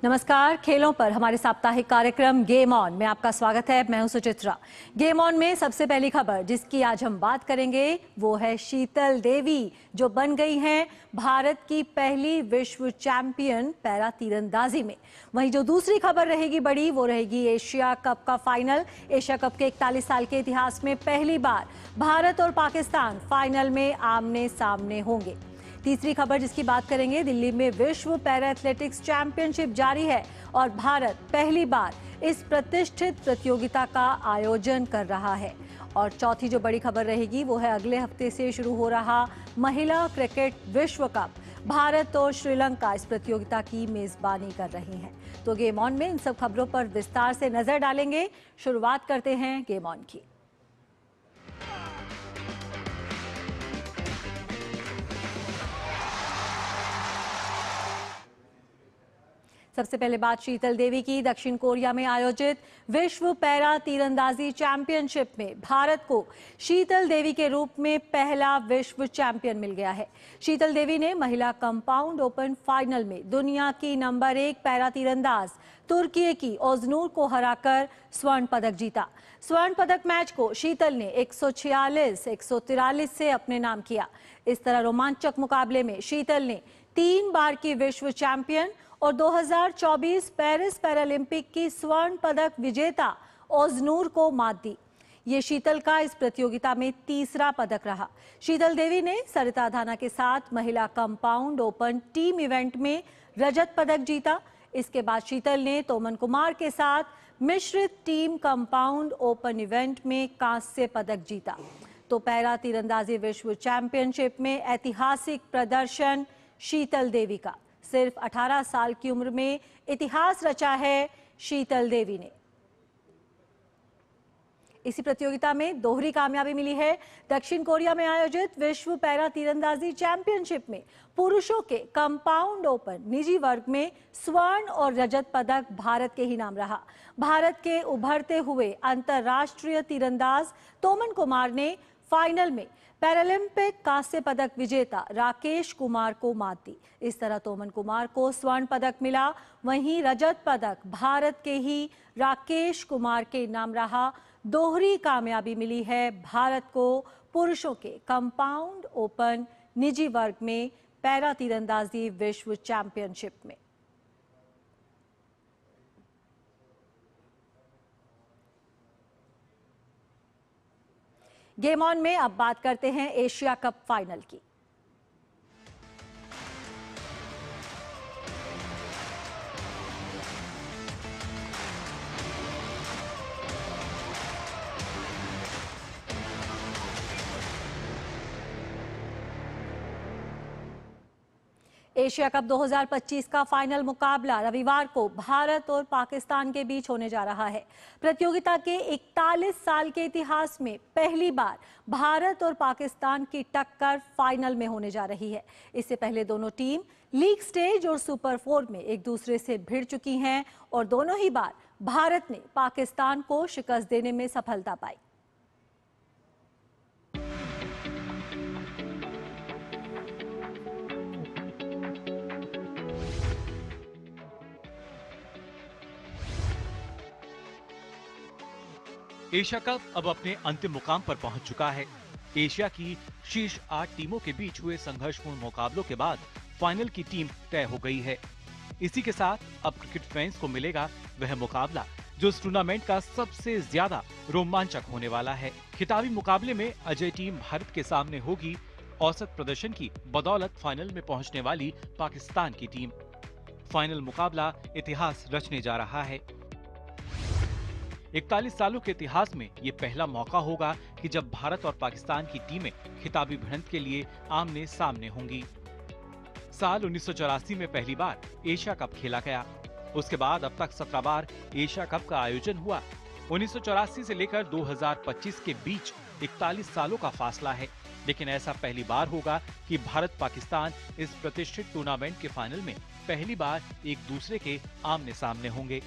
नमस्कार। खेलों पर हमारे साप्ताहिक कार्यक्रम गेम ऑन में आपका स्वागत है। मैं हूं सुचित्रा। गेम ऑन में सबसे पहली खबर जिसकी आज हम बात करेंगे वो है शीतल देवी, जो बन गई हैं भारत की पहली विश्व चैंपियन पैरा तीरंदाजी में। वहीं जो दूसरी खबर रहेगी बड़ी, वो रहेगी एशिया कप का फाइनल। एशिया कप के 41 साल के इतिहास में पहली बार भारत और पाकिस्तान फाइनल में आमने सामने होंगे। तीसरी खबर जिसकी बात करेंगे, दिल्ली में विश्व पैरा एथलेटिक्स चैंपियनशिप जारी है और भारत पहली बार इस प्रतिष्ठित प्रतियोगिता का आयोजन कर रहा है। और चौथी जो बड़ी खबर रहेगी वो है अगले हफ्ते से शुरू हो रहा महिला क्रिकेट विश्व कप। भारत और श्रीलंका इस प्रतियोगिता की मेजबानी कर रही हैं। तो गेम ऑन में इन सब खबरों पर विस्तार से नजर डालेंगे। शुरुआत करते हैं गेम ऑन की। सबसे पहले बात शीतल देवी की। दक्षिण कोरिया में आयोजित विश्व पैरा तीरंदाजी चैंपियनशिप में भारत को शीतल देवी के रूप में पहला विश्व चैंपियन मिल गया है। शीतल देवी ने महिला कंपाउंड ओपन फाइनल में दुनिया की नंबर 1 पैरा तीरंदाज तुर्की की ओजनूर को हराकर स्वर्ण पदक जीता। स्वर्ण पदक मैच को शीतल ने 146-143 से अपने नाम किया। इस तरह रोमांचक मुकाबले में शीतल ने 3 बार की विश्व चैंपियन और 2024 पेरिस पैरालंपिक की स्वर्ण पदक विजेता ओजनूर को मात दी। ये शीतल का इस प्रतियोगिता में तीसरा पदक रहा। शीतल देवी ने सरिता धाना के साथ महिला कंपाउंड ओपन टीम इवेंट में रजत पदक जीता। इसके बाद शीतल ने तोमन कुमार के साथ मिश्रित टीम कंपाउंड ओपन इवेंट में कांस्य पदक जीता। तो पैरा तीरंदाजी विश्व चैंपियनशिप में ऐतिहासिक प्रदर्शन शीतल देवी का। सिर्फ 18 साल की उम्र में इतिहास रचा है शीतल देवी ने। इसी प्रतियोगिता में दोहरी कामयाबी मिली है। दक्षिण कोरिया में आयोजित विश्व पैरा तीरंदाजी चैंपियनशिप में पुरुषों के कंपाउंड ओपन निजी वर्ग में स्वर्ण और रजत पदक भारत के ही नाम रहा। भारत के उभरते हुए अंतर्राष्ट्रीय तीरंदाज तोमन कुमार ने फाइनल में पैरालंपिक कांस्य पदक विजेता राकेश कुमार को मात दी। इस तरह तोमन कुमार को स्वर्ण पदक मिला, वहीं रजत पदक भारत के ही राकेश कुमार के नाम रहा। दोहरी कामयाबी मिली है भारत को पुरुषों के कंपाउंड ओपन निजी वर्ग में पैरा तीरंदाजी विश्व चैंपियनशिप में। गेम ऑन में अब बात करते हैं एशिया कप फाइनल की। एशिया कप 2025 का फाइनल मुकाबला रविवार को भारत और पाकिस्तान के बीच होने जा रहा है। प्रतियोगिता के 41 साल के इतिहास में पहली बार भारत और पाकिस्तान की टक्कर फाइनल में होने जा रही है। इससे पहले दोनों टीम लीग स्टेज और सुपर 4 में एक दूसरे से भिड़ चुकी हैं और दोनों ही बार भारत ने पाकिस्तान को शिकस्त देने में सफलता पाई। एशिया कप अब अपने अंतिम मुकाम पर पहुंच चुका है। एशिया की शीर्ष 8 टीमों के बीच हुए संघर्षपूर्ण मुकाबलों के बाद फाइनल की टीम तय हो गई है। इसी के साथ अब क्रिकेट फैंस को मिलेगा वह मुकाबला जो इस टूर्नामेंट का सबसे ज्यादा रोमांचक होने वाला है। खिताबी मुकाबले में अजय टीम भारत के सामने होगी औसत प्रदर्शन की बदौलत फाइनल में पहुंचने वाली पाकिस्तान की टीम। फाइनल मुकाबला इतिहास रचने जा रहा है। 41 सालों के इतिहास में ये पहला मौका होगा कि जब भारत और पाकिस्तान की टीमें खिताबी भिड़ंत के लिए आमने सामने होंगी। साल 1984 में पहली बार एशिया कप खेला गया। उसके बाद अब तक 17 बार एशिया कप का आयोजन हुआ। 1984 से लेकर 2025 के बीच 41 सालों का फासला है, लेकिन ऐसा पहली बार होगा कि भारत पाकिस्तान इस प्रतिष्ठित टूर्नामेंट के फाइनल में पहली बार एक दूसरे के आमने सामने होंगे।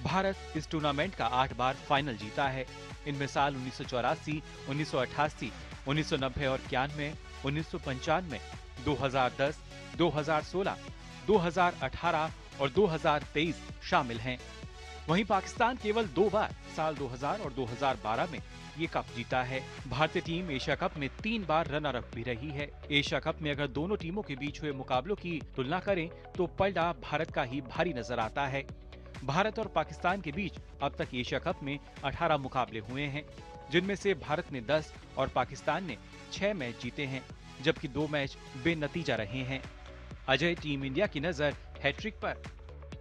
भारत इस टूर्नामेंट का 8 बार फाइनल जीता है। इनमें साल 1984, 1988, 1990 और 91, 1995, 2010, 2016, 2018 और 2023 शामिल हैं। वहीं पाकिस्तान केवल 2 बार साल 2000 और 2012 में ये कप जीता है। भारतीय टीम एशिया कप में 3 बार रनर अप भी रही है। एशिया कप में अगर दोनों टीमों के बीच हुए मुकाबलों की तुलना करें तो पलड़ा भारत का ही भारी नजर आता है। भारत और पाकिस्तान के बीच अब तक एशिया कप में 18 मुकाबले हुए हैं, जिनमें से भारत ने 10 और पाकिस्तान ने 6 मैच जीते हैं, जबकि 2 मैच बेनतीजा रहे हैं। अजय, टीम इंडिया की नजर हैट्रिक पर।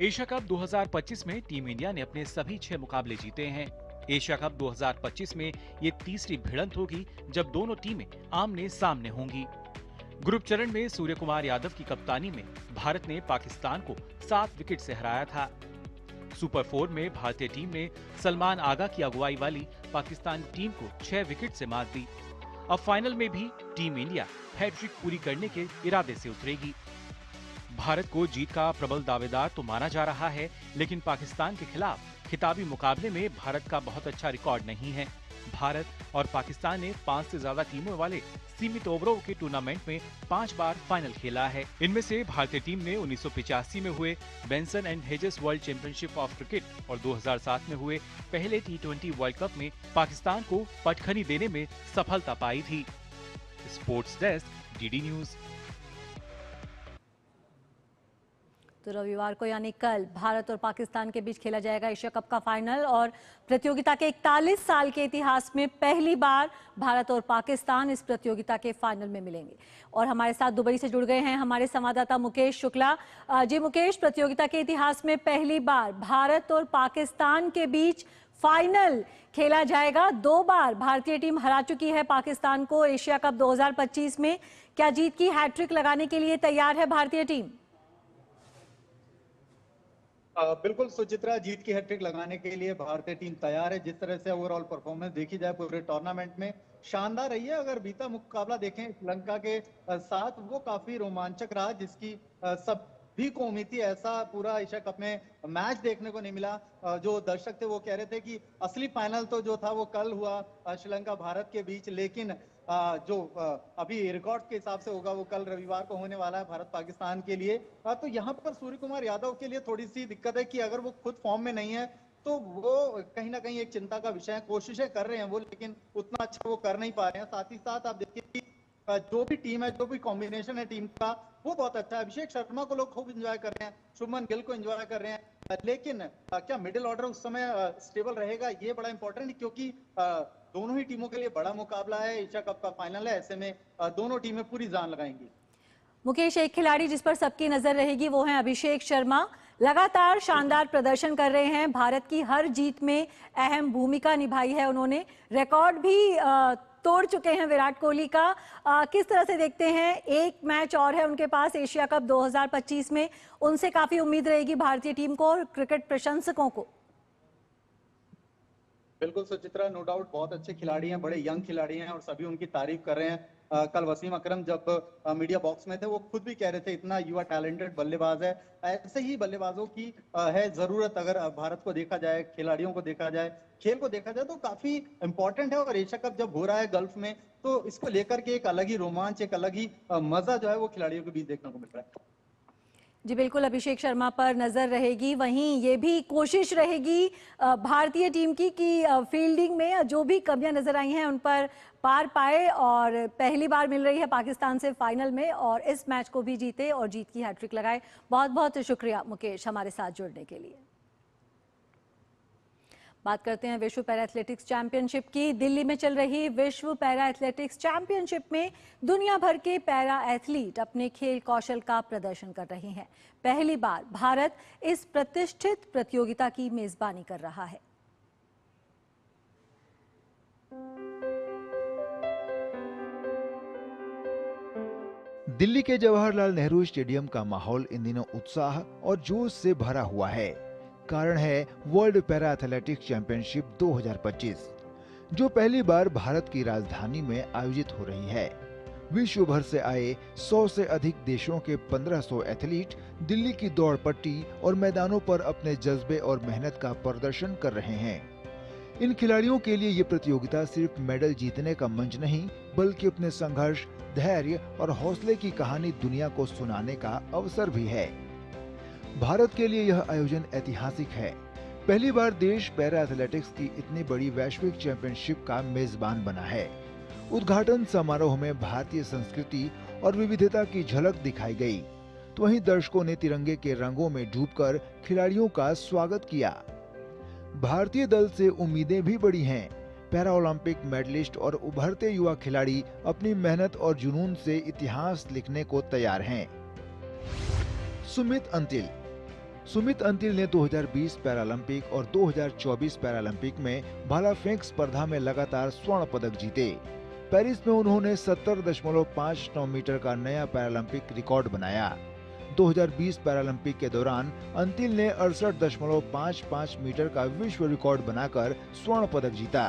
एशिया कप 2025 में टीम इंडिया ने अपने सभी 6 मुकाबले जीते हैं। एशिया कप 2025 में ये तीसरी भिड़ंत होगी जब दोनों टीमें आमने सामने होंगी। ग्रुप चरण में सूर्य कुमार यादव की कप्तानी में भारत ने पाकिस्तान को 7 विकेट से हराया था। सुपर 4 में भारतीय टीम ने सलमान आगा की अगुवाई वाली पाकिस्तान टीम को 6 विकेट से मात दी। अब फाइनल में भी टीम इंडिया हैट्रिक पूरी करने के इरादे से उतरेगी। भारत को जीत का प्रबल दावेदार तो माना जा रहा है, लेकिन पाकिस्तान के खिलाफ खिताबी मुकाबले में भारत का बहुत अच्छा रिकॉर्ड नहीं है। भारत और पाकिस्तान ने 5 से ज्यादा टीमों वाले सीमित ओवरों के टूर्नामेंट में 5 बार फाइनल खेला है। इनमें से भारतीय टीम ने 1985 में हुए Benson and hedges world championship of cricket और 2007 में हुए पहले T20 वर्ल्ड कप में पाकिस्तान को पटखनी देने में सफलता पाई थी। Sports desk, DD news. तो रविवार को यानी कल भारत और पाकिस्तान के बीच खेला जाएगा एशिया कप का फाइनल और प्रतियोगिता के 41 साल के इतिहास में पहली बार भारत और पाकिस्तान इस प्रतियोगिता के फाइनल में मिलेंगे। और हमारे साथ दुबई से जुड़ गए हैं हमारे संवाददाता मुकेश शुक्ला। जी मुकेश, प्रतियोगिता के इतिहास में पहली बार भारत और पाकिस्तान के बीच फाइनल खेला जाएगा। 2 बार भारतीय टीम हरा चुकी है पाकिस्तान को एशिया कप 2025 में। क्या जीत की हैट्रिक लगाने के लिए तैयार है भारतीय टीम? बिल्कुल सुचित्रा, जीत की हैट्रिक लगाने के लिए भारतीय टीम तैयार है। जिस तरह से ओवरऑल परफॉर्मेंस देखी जाए पूरे टूर्नामेंट में शानदार रही है। अगर बीता मुकाबला देखें श्रीलंका के साथ, वो काफी रोमांचक रहा, जिसकी सभी को उम्मीद थी। ऐसा पूरा एशिया कप में मैच देखने को नहीं मिला। जो दर्शक थे वो कह रहे थे कि असली फाइनल तो जो था वो कल हुआ श्रीलंका भारत के बीच, लेकिन जो अभी रिकॉर्ड के हिसाब से होगा वो कल रविवार को होने वाला है भारत पाकिस्तान के लिए। तो यहाँ पर सूर्य कुमार यादव के लिए थोड़ी सी दिक्कत है कि अगर वो खुद फॉर्म में नहीं है तो वो कहीं ना कहीं एक चिंता का विषय है। कोशिशें कर रहे हैं वो, लेकिन उतना अच्छा वो कर नहीं पा रहे हैं। साथ ही साथ आप देखिए कि जो भी टीम है, जो भी कॉम्बिनेशन है टीम का, वो बहुत अच्छा है। अभिषेक शर्मा को लोग खूब एंजॉय कर रहे हैं, शुभमन गिल को एंजॉय कर रहे हैं, लेकिन क्या मिडिल ऑर्डर उस समय स्टेबल रहेगा, ये बड़ा इंपॉर्टेंट है, क्योंकि दोनों ही टीमों के लिए बड़ा मुकाबला है। एशिया कप का फाइनल है, ऐसे में दोनों टीमें पूरी जान लगाएंगी। मुकेश, एक खिलाड़ी जिस पर सबकी नजर रहेगी वो है अभिषेक शर्मा। लगातार शानदार प्रदर्शन कर रहे हैं, भारत की हर जीत में अहम भूमिका निभाई है उन्होंने। रिकॉर्ड भी तोड़ चुके हैं विराट कोहली का। किस तरह से देखते हैं, एक मैच और है उनके पास एशिया कप 2025 में, उनसे काफी उम्मीद रहेगी भारतीय टीम को और क्रिकेट प्रशंसकों को। बिल्कुल सुचित्रा, नो डाउट बहुत अच्छे खिलाड़ी हैं, बड़े यंग खिलाड़ी हैं और सभी उनकी तारीफ कर रहे हैं। कल वसीम अकरम जब मीडिया बॉक्स में थे वो खुद भी कह रहे थे इतना युवा टैलेंटेड बल्लेबाज है। ऐसे ही बल्लेबाजों की है जरूरत। अगर भारत को देखा जाए, खिलाड़ियों को देखा जाए, खेल को देखा जाए तो काफी इंपॉर्टेंट है। और एशिया कप जब हो रहा है गल्फ में तो इसको लेकर के एक अलग ही रोमांच, एक अलग ही मजा जो है वो खिलाड़ियों के बीच देखने को मिल रहा है। जी बिल्कुल, अभिषेक शर्मा पर नजर रहेगी। वहीं ये भी कोशिश रहेगी भारतीय टीम की कि फील्डिंग में जो भी कमियां नजर आई हैं उन पर पार पाए और पहली बार मिल रही है पाकिस्तान से फाइनल में और इस मैच को भी जीते और जीत की हैट्रिक लगाए। बहुत बहुत शुक्रिया मुकेश हमारे साथ जुड़ने के लिए। बात करते हैं विश्व पैरा एथलेटिक्स चैंपियनशिप की। दिल्ली में चल रही विश्व पैरा एथलेटिक्स चैंपियनशिप में दुनिया भर के पैरा एथलीट अपने खेल कौशल का प्रदर्शन कर रहे हैं। पहली बार भारत इस प्रतिष्ठित प्रतियोगिता की मेजबानी कर रहा है। दिल्ली के जवाहरलाल नेहरू स्टेडियम का माहौल इन दिनों उत्साह और जोश से भरा हुआ है। कारण है वर्ल्ड पैरा एथलेटिक्स चैंपियनशिप 2025, जो पहली बार भारत की राजधानी में आयोजित हो रही है। विश्व भर से आए 100 से अधिक देशों के 1500 एथलीट दिल्ली की दौड़ पट्टी और मैदानों पर अपने जज्बे और मेहनत का प्रदर्शन कर रहे हैं। इन खिलाड़ियों के लिए ये प्रतियोगिता सिर्फ मेडल जीतने का मंच नहीं, बल्कि अपने संघर्ष, धैर्य और हौसले की कहानी दुनिया को सुनाने का अवसर भी है। भारत के लिए यह आयोजन ऐतिहासिक है। पहली बार देश पैरा एथलेटिक्स की इतनी बड़ी वैश्विक चैंपियनशिप का मेजबान बना है। उद्घाटन समारोह में भारतीय संस्कृति और विविधता की झलक दिखाई गई, तो वहीं दर्शकों ने तिरंगे के रंगों में डूबकर खिलाड़ियों का स्वागत किया। भारतीय दल से उम्मीदें भी बड़ी हैं। पैरा ओलंपिक मेडलिस्ट और उभरते युवा खिलाड़ी अपनी मेहनत और जुनून से इतिहास लिखने को तैयार हैं। सुमित अंतिल ने 2020 पैरालंपिक और 2024 पैरालंपिक में भाला फेंक स्पर्धा में लगातार स्वर्ण पदक जीते। पेरिस में उन्होंने 70.59 मीटर का नया पैरालंपिक रिकॉर्ड बनाया। 2020 पैरालंपिक के दौरान अंतिल ने 68.55 मीटर का विश्व रिकॉर्ड बनाकर स्वर्ण पदक जीता।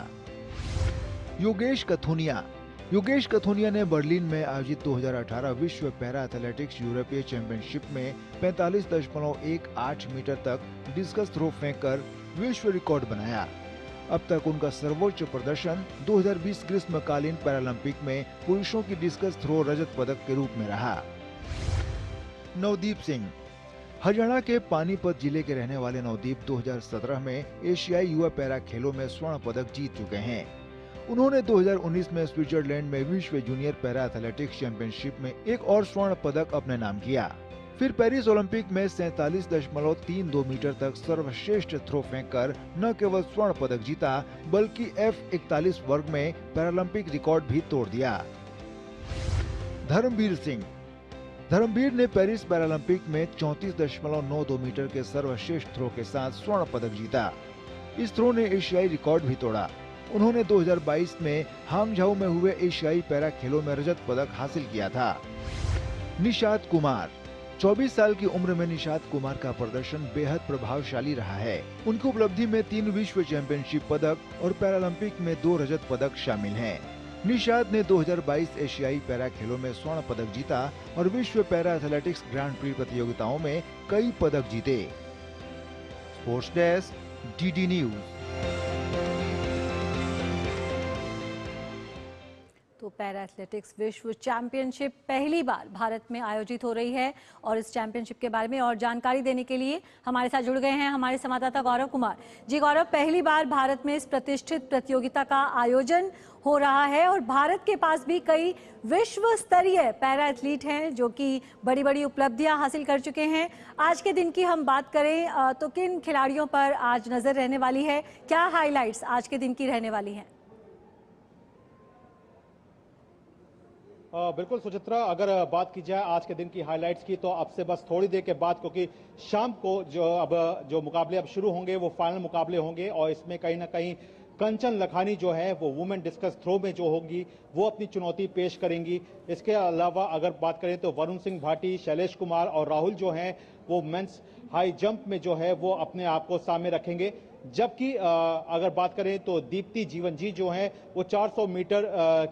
योगेश कथुनिया ने बर्लिन में आयोजित 2018 विश्व पैरा एथलेटिक्स यूरोपीय चैंपियनशिप में 45.18 मीटर तक डिस्कस थ्रो फेंककर विश्व रिकॉर्ड बनाया। अब तक उनका सर्वोच्च प्रदर्शन 2020 ग्रीष्मकालीन पैरालंपिक में पुरुषों की डिस्कस थ्रो रजत पदक के रूप में रहा। नवदीप सिंह हरियाणा के पानीपत जिले के रहने वाले नवदीप 2017 में एशियाई युवा पैरा खेलों में स्वर्ण पदक जीत चुके हैं। उन्होंने 2019 में स्विट्जरलैंड में विश्व जूनियर पैरा एथलेटिक्स चैंपियनशिप में एक और स्वर्ण पदक अपने नाम किया। फिर पेरिस ओलंपिक में 47.32 मीटर तक सर्वश्रेष्ठ थ्रो फेंककर न केवल स्वर्ण पदक जीता, बल्कि F41 वर्ग में पैरालंपिक रिकॉर्ड भी तोड़ दिया। धर्मवीर ने पेरिस पैरालंपिक में 34.92 मीटर के सर्वश्रेष्ठ थ्रो के साथ स्वर्ण पदक जीता। इस थ्रो ने एशियाई रिकॉर्ड भी तोड़ा। उन्होंने 2022 में हांगझाऊ में हुए एशियाई पैरा खेलों में रजत पदक हासिल किया था। निशात कुमार 24 साल की उम्र में निशात कुमार का प्रदर्शन बेहद प्रभावशाली रहा है। उनकी उपलब्धि में 3 विश्व चैंपियनशिप पदक और पैरालंपिक में 2 रजत पदक शामिल हैं। निशात ने 2022 एशियाई पैरा खेलों में स्वर्ण पदक जीता और विश्व पैरा एथलेटिक्स ग्रांड प्री प्रतियोगिताओं में कई पदक जीते। Sports desk, DD news. तो पैरा एथलेटिक्स विश्व चैंपियनशिप पहली बार भारत में आयोजित हो रही है और इस चैंपियनशिप के बारे में और जानकारी देने के लिए हमारे साथ जुड़ गए हैं हमारे संवाददाता गौरव कुमार जी। गौरव, पहली बार भारत में इस प्रतिष्ठित प्रतियोगिता का आयोजन हो रहा है और भारत के पास भी कई विश्व स्तरीय पैरा एथलीट हैं जो कि बड़ी बड़ी उपलब्धियां हासिल कर चुके हैं। आज के दिन की हम बात करें तो किन खिलाड़ियों पर आज नजर रहने वाली है, क्या हाईलाइट्स आज के दिन की रहने वाली हैं? बिल्कुल सुचित्रा, अगर बात की जाए आज के दिन की हाइलाइट्स की तो अब से बस थोड़ी देर के बाद, क्योंकि शाम को जो मुकाबले अब शुरू होंगे वो फाइनल मुकाबले होंगे और इसमें कहीं ना कहीं कंचन लखानी जो है वो वुमेन डिस्कस थ्रो में जो होगी वो अपनी चुनौती पेश करेंगी। इसके अलावा अगर बात करें तो वरुण सिंह भाटी, शैलेश कुमार और राहुल जो हैं वो मेंस हाई जंप में जो है वो अपने आप को सामने रखेंगे। जबकि अगर बात करें तो दीप्ति जीवनजी जो है वो 400 मीटर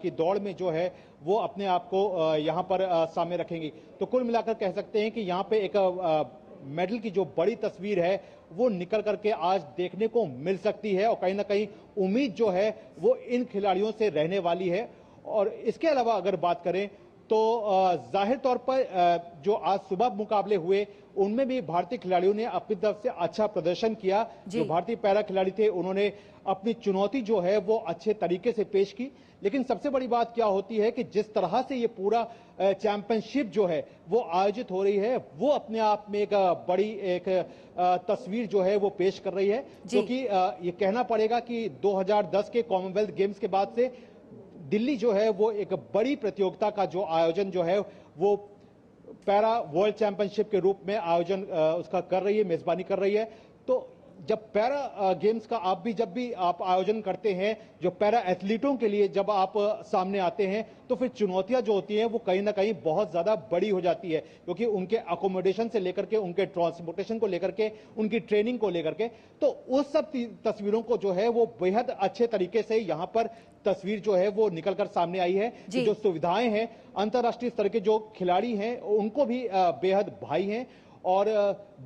की दौड़ में जो है वो अपने आप को यहाँ पर सामने रखेंगी। तो कुल मिलाकर कह सकते हैं कि यहाँ पे एक मेडल की जो बड़ी तस्वीर है वो निकल करके आज देखने को मिल सकती है और कहीं ना कहीं उम्मीद जो है वो इन खिलाड़ियों से रहने वाली है। और इसके अलावा अगर बात करें तो जाहिर तौर पर जो आज सुबह मुकाबले हुए उनमें भी भारतीय खिलाड़ियों ने अपनी तरफ से अच्छा प्रदर्शन किया। जो भारतीय पैरा खिलाड़ी थे उन्होंने अपनी चुनौती जो है वो अच्छे तरीके से पेश की। लेकिन सबसे बड़ी बात क्या होती है कि जिस तरह से ये पूरा चैंपियनशिप जो है वो आयोजित हो रही है वो अपने आप में एक बड़ी एक तस्वीर जो है वो पेश कर रही है। क्योंकि ये कहना पड़ेगा कि 2010 के कॉमनवेल्थ गेम्स के बाद से दिल्ली जो है वो एक बड़ी प्रतियोगिता का जो आयोजन जो है वो पैरा वर्ल्ड चैंपियनशिप के रूप में आयोजन उसका कर रही है, मेजबानी कर रही है। तो जब पैरा गेम्स का जब भी आप आयोजन करते हैं, जो पैरा एथलीटों के लिए जब आप सामने आते हैं तो फिर चुनौतियां जो होती हैं वो कहीं ना कहीं बहुत ज्यादा बड़ी हो जाती है। क्योंकि उनके अकोमोडेशन से लेकर के, उनके ट्रांसपोर्टेशन को लेकर के, उनकी ट्रेनिंग को लेकर के, तो उस सब तस्वीरों को जो है वो बेहद अच्छे तरीके से यहाँ पर तस्वीर जो है वो निकलकर सामने आई है। जो सुविधाएं हैं, अंतर्राष्ट्रीय स्तर के जो खिलाड़ी हैं उनको भी बेहद भाई हैं। और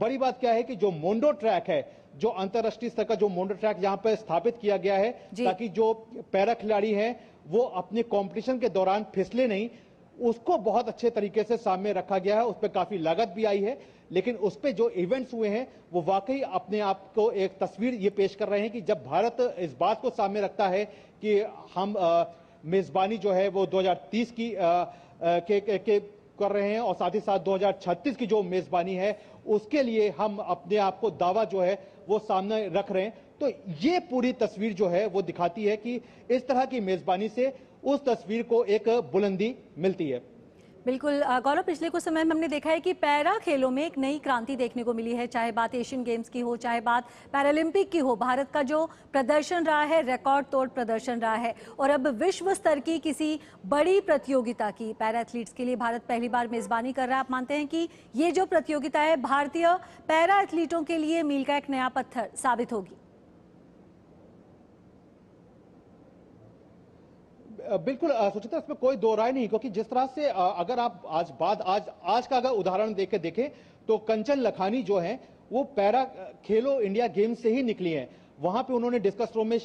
बड़ी बात क्या है कि जो मोंडो ट्रैक है, जो अंतर्राष्ट्रीय स्तर का जो मोंडो ट्रैक यहाँ पर स्थापित किया गया है ताकि जो पैरा खिलाड़ी हैं वो अपने कंपटीशन के दौरान फिसले नहीं, उसको बहुत अच्छे तरीके से सामने रखा गया है। उस पर काफी लागत भी आई है, लेकिन उस पे जो इवेंट्स हुए हैं वो वाकई अपने आप को एक तस्वीर ये पेश कर रहे हैं कि जब भारत इस बात को सामने रखता है कि हम मेजबानी जो है वो 2030 की के कर रहे हैं और साथ ही साथ 2036 की जो मेजबानी है उसके लिए हम अपने आप को दावा जो है वो सामने रख रहे हैं। तो ये पूरी तस्वीर जो है वो दिखाती है कि इस तरह की मेजबानी से उस तस्वीर को एक बुलंदी मिलती है। बिल्कुल गौरव, पिछले कुछ समय में हमने देखा है कि पैरा खेलों में एक नई क्रांति देखने को मिली है, चाहे बात एशियन गेम्स की हो, चाहे बात पैरालंपिक की हो। भारत का जो प्रदर्शन रहा है, रिकॉर्ड तोड़ प्रदर्शन रहा है, और अब विश्व स्तर की किसी बड़ी प्रतियोगिता की पैरा एथलीट्स के लिए भारत पहली बार मेजबानी कर रहा है। आप मानते हैं कि ये जो प्रतियोगिता है भारतीय पैरा एथलीटों के लिए मील का एक नया पत्थर साबित होगी? बिल्कुल सुचित्रा, इसमें कोई दो राय नहीं, क्योंकि जिस तरह से अगर आप आज का अगर उदाहरण देखें तो कंचन लखानी जो है वो पैरा खेलो इंडिया गेम्स से ही निकली हैं। वहां पे उन्होंने डिस्कस थ्रो में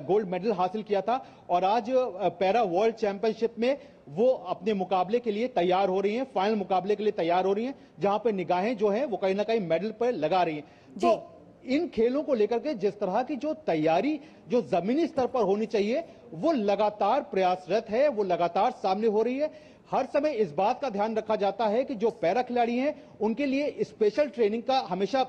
गोल्ड मेडल हासिल किया था और आज पैरा वर्ल्ड चैंपियनशिप में वो अपने मुकाबले के लिए तैयार हो रही हैं, फाइनल मुकाबले के लिए तैयार हो रही हैं, जहां पे निगाहें जो है वो कहीं ना कहीं मेडल पर लगा रही हैं। तो इन खेलों को लेकर के जिस तरह की जो तैयारी जो जमीनी स्तर पर होनी चाहिए वो लगातार प्रयासरत है, वो लगातार सामने हो रही है। हर समय इस बात का ध्यान रखा जाता है कि जो पैरा खिलाड़ी हैं उनके लिए स्पेशल ट्रेनिंग का हमेशा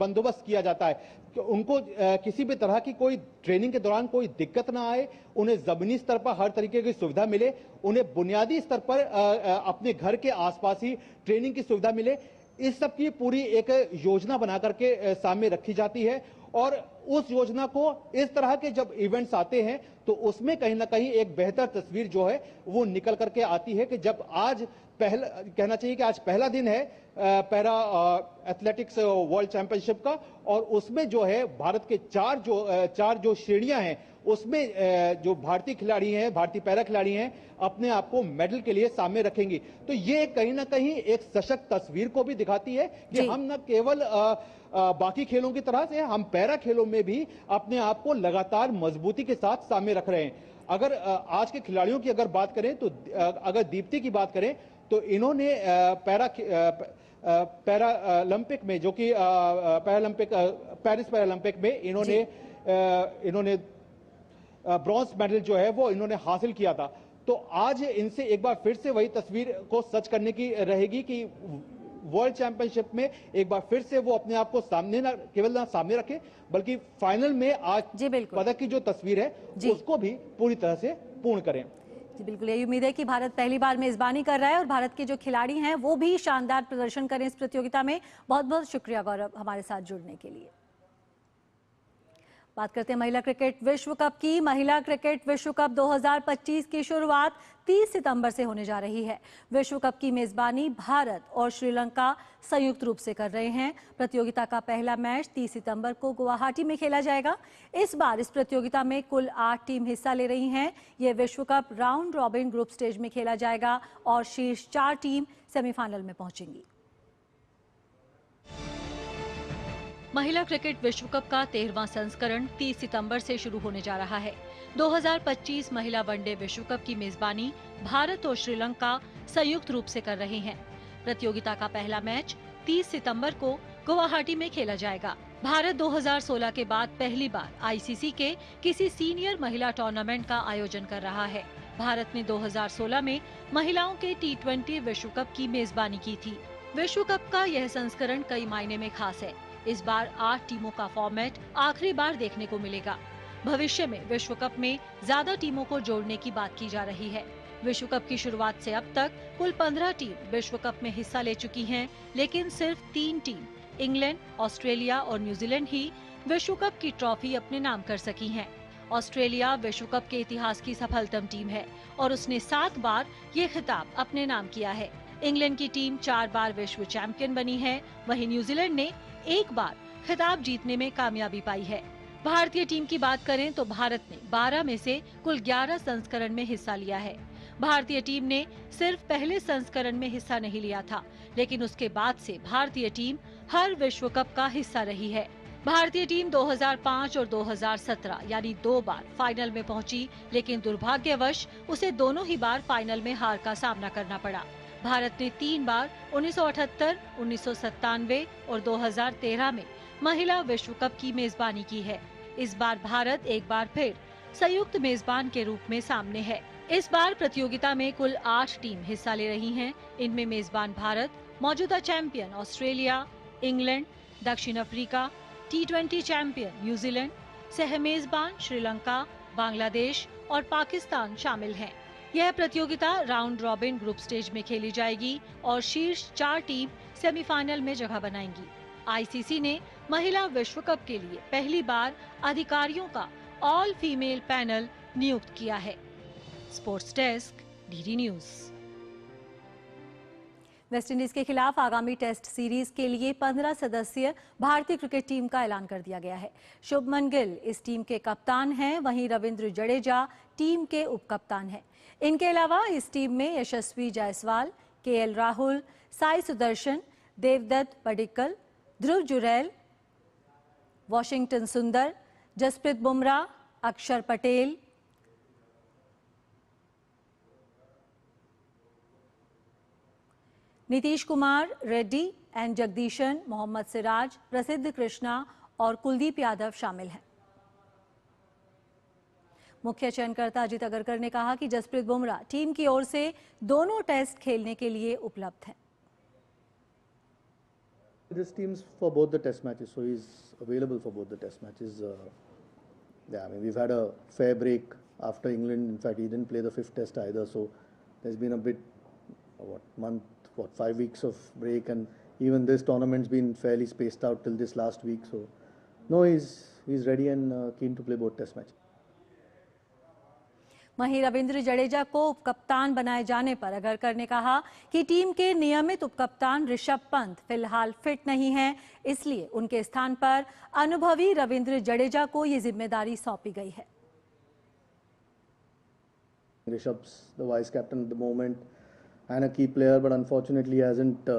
बंदोबस्त किया जाता है कि उनको किसी भी तरह की कोई ट्रेनिंग के दौरान कोई दिक्कत ना आए, उन्हें जमीनी स्तर पर हर तरीके की सुविधा मिले, उन्हें बुनियादी स्तर पर अपने घर के आसपास ही ट्रेनिंग की सुविधा मिले। इस सब की पूरी एक योजना बना करके सामने रखी जाती है और उस योजना को इस तरह के जब इवेंट्स आते हैं तो उसमें कहीं ना कहीं एक बेहतर तस्वीर जो है वो निकल करके आती है कि जब आज कहना चाहिए कि आज पहला दिन है पैरा एथलेटिक्स वर्ल्ड चैंपियनशिप का, और उसमें जो है भारत के चार जो श्रेणियां हैं उसमें जो भारतीय खिलाड़ी हैं, भारतीय पैरा खिलाड़ी हैं, अपने आप को मेडल के लिए सामने रखेंगी। तो ये कहीं ना कहीं एक सशक्त तस्वीर को भी दिखाती है कि हम न केवल बाकी खेलों की तरह से हम पैरा खेलों में भी अपने आप को लगातार मजबूती के साथ सामने रख रहे हैं। अगर आज के खिलाड़ियों की अगर बात करें तो अगर दीप्ति की बात करें तो इन्होंने पैरालंपिक में जो कि पेरिस पैरालंपिक में इन्होंने ब्रॉन्ज मेडल जो है वो इन्होंने हासिल किया था। तो आज इनसे एक बार फिर से वही तस्वीर को सच करने की रहेगी कि वर्ल्ड चैंपियनशिप में एक बार फिर से वो अपने आप को केवल सामने रखे बल्कि फाइनल में आज पदक की जो तस्वीर है उसको भी पूरी तरह से पूर्ण करें। जी बिल्कुल, यही उम्मीद है कि भारत पहली बार मेजबानी कर रहा है और भारत के जो खिलाड़ी हैं वो भी शानदार प्रदर्शन करें इस प्रतियोगिता में। बहुत बहुत शुक्रिया गौरव हमारे साथ जुड़ने के लिए। बात करते हैं महिला क्रिकेट विश्व कप की। महिला क्रिकेट विश्व कप 2025 की शुरुआत 30 सितंबर से होने जा रही है। विश्व कप की मेजबानी भारत और श्रीलंका संयुक्त रूप से कर रहे हैं। प्रतियोगिता का पहला मैच 30 सितंबर को गुवाहाटी में खेला जाएगा। इस बार इस प्रतियोगिता में कुल 8 टीम हिस्सा ले रही हैं। यह विश्व cup round robin group stage में खेला जाएगा और शीर्ष 4 टीम सेमीफाइनल में पहुंचेंगी। महिला क्रिकेट विश्व कप का 13वां संस्करण 30 सितंबर से शुरू होने जा रहा है। 2025 महिला वनडे विश्व कप की मेजबानी भारत और श्रीलंका संयुक्त रूप से कर रहे हैं। प्रतियोगिता का पहला मैच 30 सितंबर को गुवाहाटी में खेला जाएगा। भारत 2016 के बाद पहली बार आईसीसी के किसी सीनियर महिला टूर्नामेंट का आयोजन कर रहा है। भारत ने 2016 में महिलाओं के T20 विश्व कप की मेजबानी की थी। विश्व कप का यह संस्करण कई मायने में खास है। इस बार 8 टीमों का फॉर्मेट आखिरी बार देखने को मिलेगा। भविष्य में विश्व कप में ज्यादा टीमों को जोड़ने की बात की जा रही है। विश्व कप की शुरुआत से अब तक कुल 15 टीम विश्व कप में हिस्सा ले चुकी हैं, लेकिन सिर्फ 3 टीम इंग्लैंड, ऑस्ट्रेलिया और न्यूजीलैंड ही विश्व कप की ट्रॉफी अपने नाम कर सकी हैं। ऑस्ट्रेलिया विश्व कप के इतिहास की सफलतम टीम है और उसने 7 बार ये खिताब अपने नाम किया है। इंग्लैंड की टीम 4 बार विश्व चैंपियन बनी है, वहीं न्यूजीलैंड ने 1 बार खिताब जीतने में कामयाबी पाई है। भारतीय टीम की बात करें तो भारत ने 12 में से कुल 11 संस्करण में हिस्सा लिया है। भारतीय टीम ने सिर्फ पहले संस्करण में हिस्सा नहीं लिया था, लेकिन उसके बाद से भारतीय टीम हर विश्व कप का हिस्सा रही है। भारतीय टीम 2005 और 2017 यानी 2 बार फाइनल में पहुंची, लेकिन दुर्भाग्यवश उसे दोनों ही बार फाइनल में हार का सामना करना पड़ा। भारत ने 3 बार 1978, 1997 और 2013 में महिला विश्व कप की मेजबानी की है। इस बार भारत एक बार फिर संयुक्त मेजबान के रूप में सामने है। इस बार प्रतियोगिता में कुल 8 टीम हिस्सा ले रही हैं। इनमें मेजबान भारत, मौजूदा चैंपियन ऑस्ट्रेलिया, इंग्लैंड, दक्षिण अफ्रीका, T20 चैंपियन न्यूजीलैंड, सहमेजबान श्रीलंका, बांग्लादेश और पाकिस्तान शामिल हैं। यह प्रतियोगिता राउंड रॉबिन ग्रुप स्टेज में खेली जाएगी और शीर्ष 4 टीम सेमीफाइनल में जगह बनाएंगी। आईसीसी ने महिला विश्व कप के लिए पहली बार अधिकारियों का ऑल फीमेल पैनल नियुक्त किया है। Sports desk, DD news. West Indies के खिलाफ आगामी टेस्ट सीरीज के लिए 15 सदस्यीय भारतीय क्रिकेट टीम का ऐलान कर दिया गया है। शुभमन गिल इस टीम के कप्तान हैं, वहीं रविंद्र जडेजा टीम के उप कप्तान हैं। इनके अलावा इस टीम में यशस्वी जायसवाल, केएल राहुल, साई सुदर्शन, देवदत्त पडिक्कल, ध्रुव जुरैल, वॉशिंगटन सुंदर, जसप्रीत बुमराह, अक्षर पटेल, नीतीश कुमार रेड्डी एंड जगदीशन, मोहम्मद सिराज, प्रसिद्ध कृष्णा और कुलदीप यादव शामिल हैं। मुख्य चयनकर्ता अजित अगरकर ने कहा कि जसप्रीत बुमराह टीम की ओर से दोनों टेस्ट खेलने के लिए उपलब्ध हैं। This team's for both the test matches, so he's available for both the test matches. Yeah, I mean, we've had a fair break after England. In fact, he didn't play the 5th test either, so there's been a bit, 5 weeks of break, and even this tournament's been fairly spaced out till this last week. So, no, he's ready and keen to play both test matches. वहीं रविंद्र जडेजा को उपकप्तान बनाए जाने पर अगरकर ने कहा कि team के नियमित उपकप्तान ऋषभ पंत फिलहाल फिट नहीं हैं, इसलिए उनके स्थान पर अनुभवी रविंद्र जडेजा को ये जिम्मेदारी सौंपी गई है। Rishabh's the vice captain at the moment and a key player, but unfortunately hasn't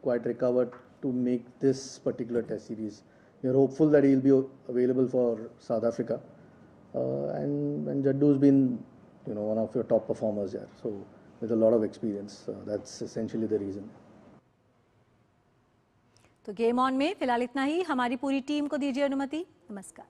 quite recovered to make this particular test series. We are hopeful that he'll be available for South Africa. And Jaddu's been, one of your top performers here. So with a lot of experience, that's essentially the reason. तो game on में फिलहाल इतना ही। हमारी पूरी team को दीजिए अनुमति। नमस्कार।